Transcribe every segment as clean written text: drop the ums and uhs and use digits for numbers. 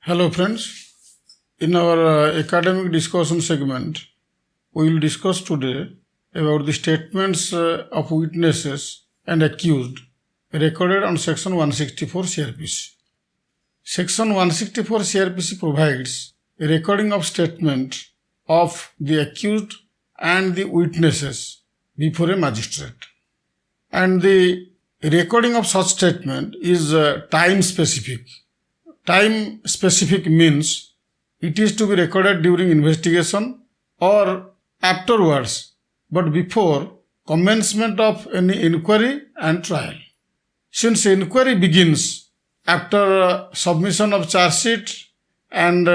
Hello friends, in our academic discussion segment, we will discuss today about the statements of witnesses and accused recorded on section 164 CrPC. Section 164 CrPC provides a recording of statement of the accused and the witnesses before a magistrate. And the recording of such statement is time specific. Time specific means it is to be recorded during investigation or afterwards, but before commencement of any inquiry and trial. Since inquiry begins after submission of charge sheet and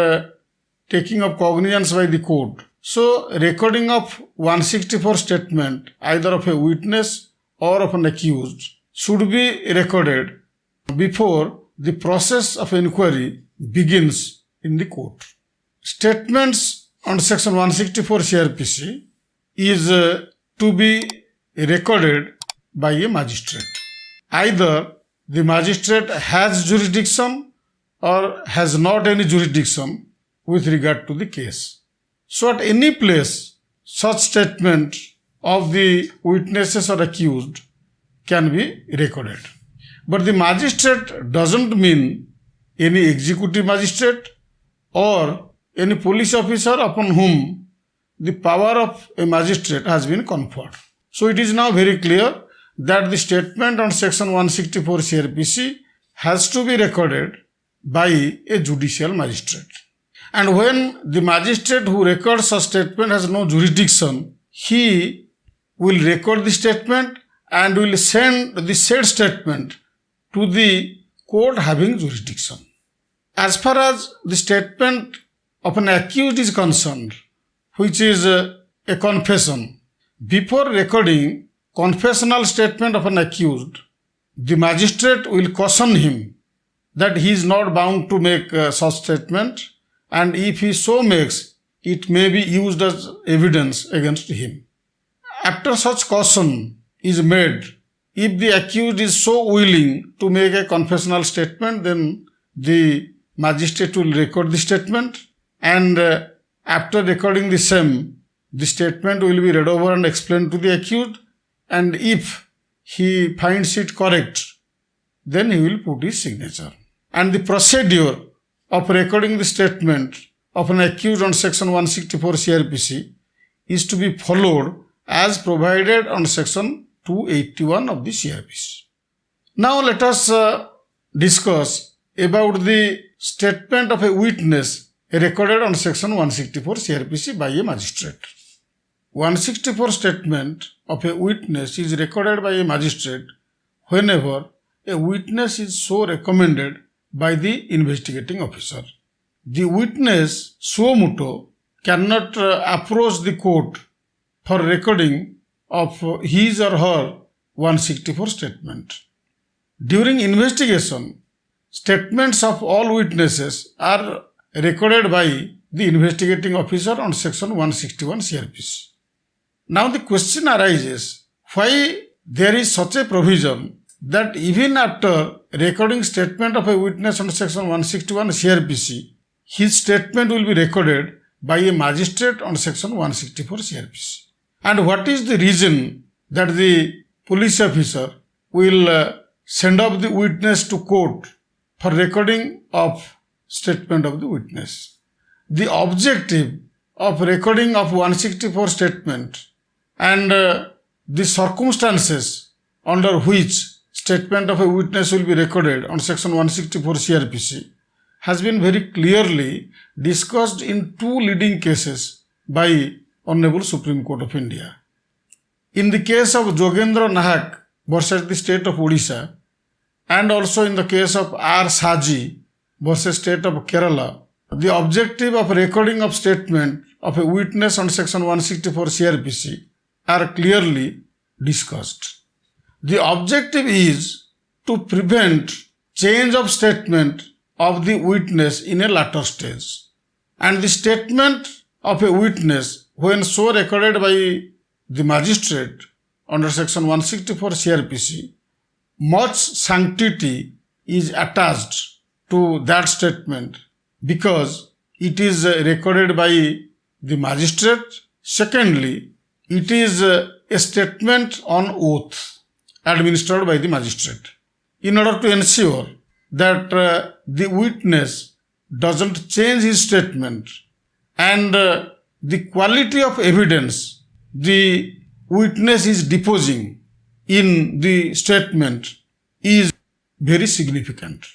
taking of cognizance by the court, so recording of 164 statement either of a witness or of an accused should be recorded before the process of inquiry begins in the court. Statements on section 164 CrPC is to be recorded by a magistrate. Either the magistrate has jurisdiction or has not any jurisdiction with regard to the case. So at any place, such statement of the witnesses or accused can be recorded. But the magistrate doesn't mean any executive magistrate or any police officer upon whom the power of a magistrate has been conferred. So it is now very clear that the statement on section 164 CrPC has to be recorded by a judicial magistrate. And when the magistrate who records a statement has no jurisdiction, he will record the statement and will send the said statement to the court having jurisdiction. As far as the statement of an accused is concerned, which is a confession, before recording confessional statement of an accused, the magistrate will caution him that he is not bound to make such statement, and if he so makes, it may be used as evidence against him. After such caution is made, if the accused is so willing to make a confessional statement, then the magistrate will record the statement, and after recording the same, the statement will be read over and explained to the accused, and if he finds it correct, then he will put his signature. And the procedure of recording the statement of an accused on section 164 CrPC is to be followed as provided on section 281 of the CrPC. Now let us discuss about the statement of a witness recorded on section 164 CrPC by a magistrate. 164 statement of a witness is recorded by a magistrate whenever a witness is so recommended by the investigating officer. The witness suo motu cannot approach the court for recording of his or her 164 statement. During investigation, statements of all witnesses are recorded by the investigating officer on section 161 CrPC. Now the question arises, why there is such a provision that even after recording statement of a witness on section 161 CrPC, his statement will be recorded by a magistrate on section 164 CrPC. And what is the reason that the police officer will send up the witness to court for recording of statement of the witness? The objective of recording of 164 statement and the circumstances under which statement of a witness will be recorded on section 164 CrPC has been very clearly discussed in two leading cases by Honorable Supreme Court of India. In the case of Jogendra Nahak versus the state of Odisha, and also in the case of R. Saji versus state of Kerala, the objective of recording of statement of a witness on section 164 CrPC are clearly discussed. The objective is to prevent change of statement of the witness in a later stage. And the statement of a witness, when so recorded by the magistrate under section 164 CrPC, much sanctity is attached to that statement because it is recorded by the magistrate. Secondly, it is a statement on oath administered by the magistrate. In order to ensure that the witness doesn't change his statement and the quality of evidence the witness is deposing in the statement is very significant.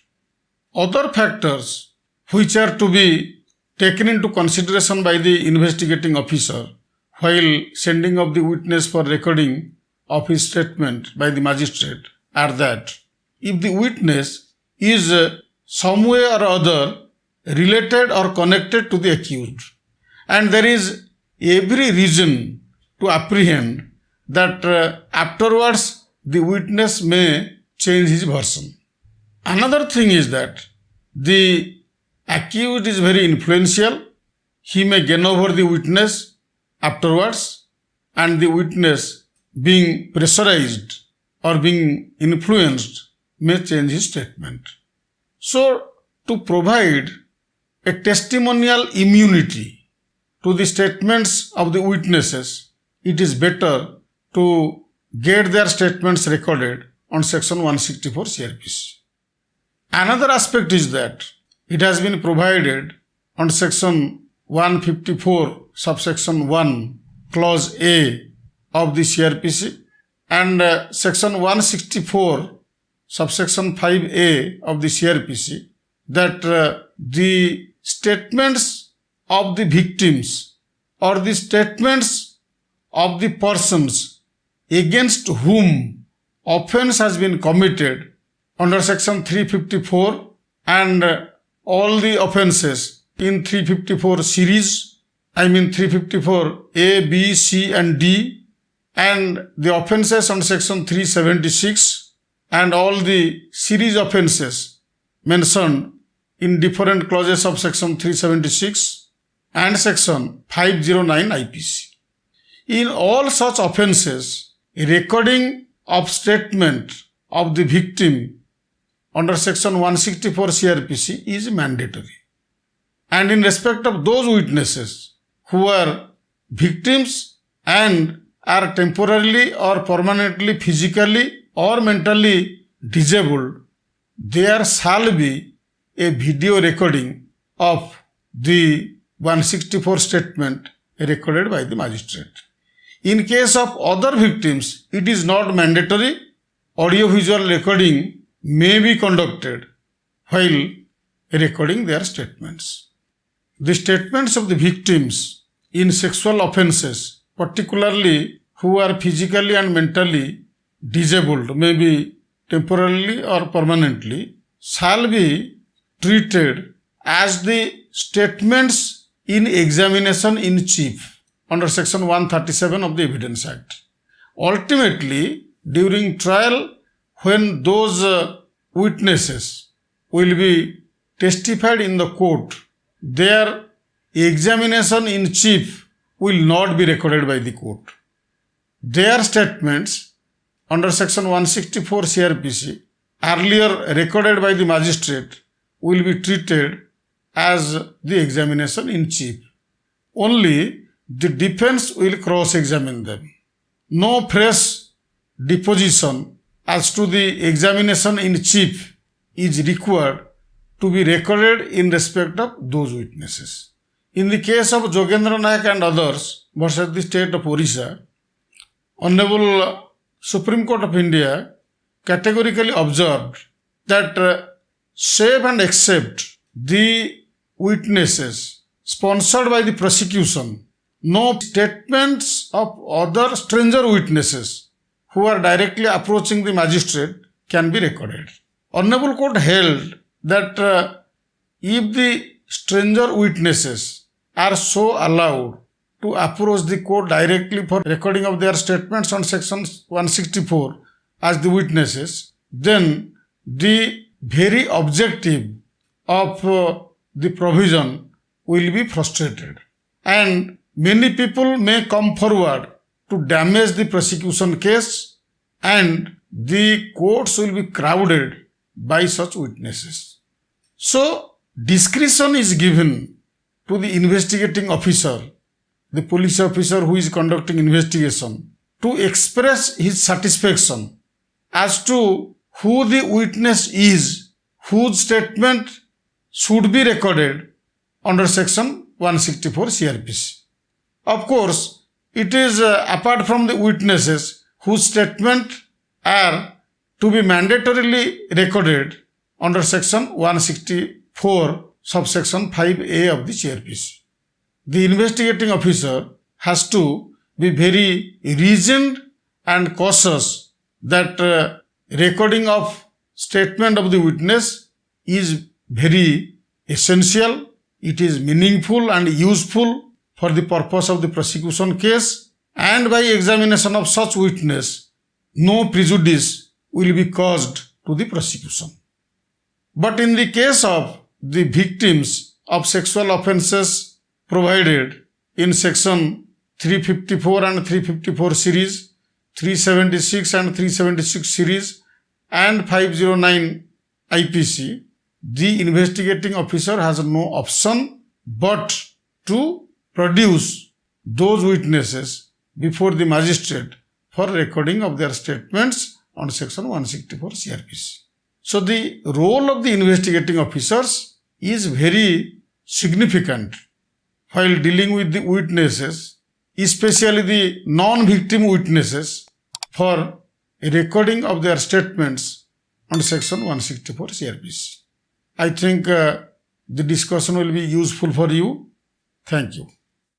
Other factors which are to be taken into consideration by the investigating officer while sending of the witness for recording of his statement by the magistrate are that if the witness is some way or other related or connected to the accused, and there is every reason to apprehend that afterwards the witness may change his version. Another thing is that the accused is very influential. He may gain over the witness afterwards, and the witness being pressurized or being influenced may change his statement. So, to provide a testimonial immunity to the statements of the witnesses, it is better to get their statements recorded on section 164 CrPC. Another aspect is that it has been provided on section 154 subsection 1 clause A of the CrPC and section 164 subsection 5A of the CrPC that the statements of the victims or the statements of the persons against whom offense has been committed under section 354 and all the offenses in 354 series, 354 A, B, C and D, and the offenses on section 376 and all the series offenses mentioned in different clauses of section 376 and section 509 IPC. In all such offenses, a recording of statement of the victim under section 164 CrPC is mandatory. And in respect of those witnesses who are victims and are temporarily or permanently physically or mentally disabled, there shall be a video recording of the 164 statement recorded by the magistrate. In case of other victims, it is not mandatory. Audio-visual recording may be conducted while recording their statements. The statements of the victims in sexual offenses, particularly who are physically and mentally disabled, maybe temporarily or permanently, shall be treated as the statements in examination in chief under section 137 of the Evidence Act. Ultimately, during trial, when those witnesses will be testified in the court, their examination in chief will not be recorded by the court. Their statements under section 164 CrPC, earlier recorded by the magistrate, will be treated as the examination in chief. Only the defense will cross-examine them. No fresh deposition as to the examination in chief is required to be recorded in respect of those witnesses. In the case of Jogendra Nayak and others versus the state of Orissa, Honorable Supreme Court of India categorically observed that save and except the witnesses sponsored by the prosecution, no statements of other stranger witnesses who are directly approaching the magistrate can be recorded. Honorable Court held that if the stranger witnesses are so allowed to approach the court directly for recording of their statements on section 164 as the witnesses, then the very objective of the provision will be frustrated. And many people may come forward to damage the prosecution case, and the courts will be crowded by such witnesses. So, discretion is given to the investigating officer, the police officer who is conducting investigation, to express his satisfaction as to who the witness is, whose statement should be recorded under section 164 CrPC. Of course, it is apart from the witnesses whose statement are to be mandatorily recorded under section 164 subsection 5A of the CrPC. The investigating officer has to be very reasoned and cautious that recording of statement of the witness is very essential, it is meaningful and useful for the purpose of the prosecution case, and by examination of such witness, no prejudice will be caused to the prosecution. But in the case of the victims of sexual offences provided in section 354 and 354 series, 376 and 376 series and 509 IPC, the investigating officer has no option but to produce those witnesses before the magistrate for recording of their statements on section 164 CrPC. So the role of the investigating officers is very significant while dealing with the witnesses, especially the non-victim witnesses, for recording of their statements on section 164 CrPC. I think the discussion will be useful for you. Thank you.